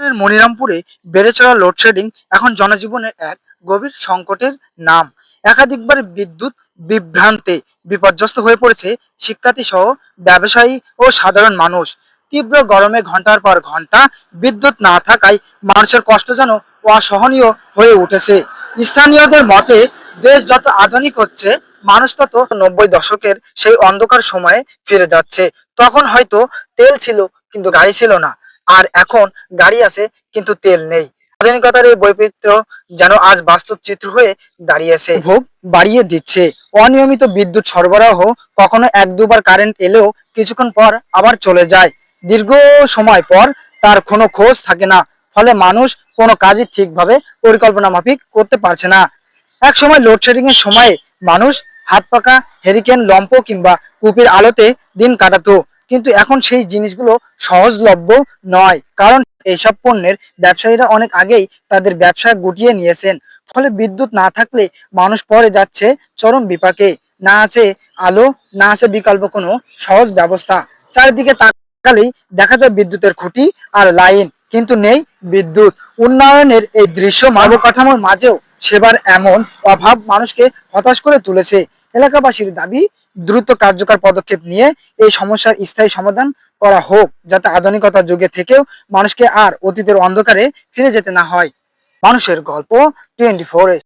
মনিরামপুরে বেড়ে চলা লোডশেডিং এখন জনজীবনের এক গভীর সংকটের নাম। একাধিকবার বিদ্যুৎ বিভ্রান্তে বিপর্যস্ত হয়ে পড়েছে শিক্ষার্থী সহ ব্যবসায়ী ও সাধারণ মানুষ। তীব্র গরমে ঘন্টার পর ঘন্টা বিদ্যুৎ না থাকায় মানুষের কষ্ট যেন অসহনীয় হয়ে উঠেছে। স্থানীয়দের মতে দেশ যত আধুনিক হচ্ছে, মানুষ তত 90 দশকের সেই অন্ধকার সময়ে ফিরে যাচ্ছে। তখন হয়তো তেল ছিল কিন্তু গাড়ি ছিল না, আর এখন গাড়ি আছে কিন্তু তেল নেই। আধুনিকতার এই বৈচিত্র্য যেন আজ বাস্তব চিত্র হয়ে দাঁড়িয়েছে, ভোগ বাড়িয়ে দিচ্ছে। অনিয়মিত বিদ্যুৎ সরবরাহ, কখনো এক দুবার কারেন্ট এলেও কিছুক্ষণ পর আবার চলে যায়। দীর্ঘ সময় পর তার কোনো খোঁজ থাকে না, ফলে মানুষ কোনো কাজই ঠিকভাবে পরিকল্পনা মাফিক করতে পারছে না। এক সময় লোডশেডিং এর সময় মানুষ হাত পাকা হেরিকেন, লম্প কিংবা কুপির আলোতে দিন কাটাতো, কিন্তু এখন সেই জিনিসগুলো সহজলভ্য নয়, কারণ এইসব পণ্যের ব্যবসায়ীরা অনেক আগেই তাদের ব্যবসা গুটিয়ে নিয়েছেন। ফলে বিদ্যুৎ না থাকলে মানুষ পড়ে যাচ্ছে চরম বিপাকে। না আছে আলো, না আছে বিকল্প কোনো সহজ ব্যবস্থা। চারিদিকে তাকালেই দেখা যায় বিদ্যুতের খুঁটি আর লাইন, কিন্তু নেই বিদ্যুৎ। উন্নয়নের এই দৃশ্য অবকাঠামোর মাঝেও সেবার এমন অভাব মানুষকে হতাশ করে তুলেছে। এলাকাবাসীর দাবি, দ্রুত কার্যকর পদক্ষেপ নিয়ে এই সমস্যার স্থায়ী সমাধান করা হোক, যাতে আধুনিকতার যুগে থেকেও মানুষকে আর অতীতের অন্ধকারে ফিরে যেতে না হয়। মানুষের গল্প 24।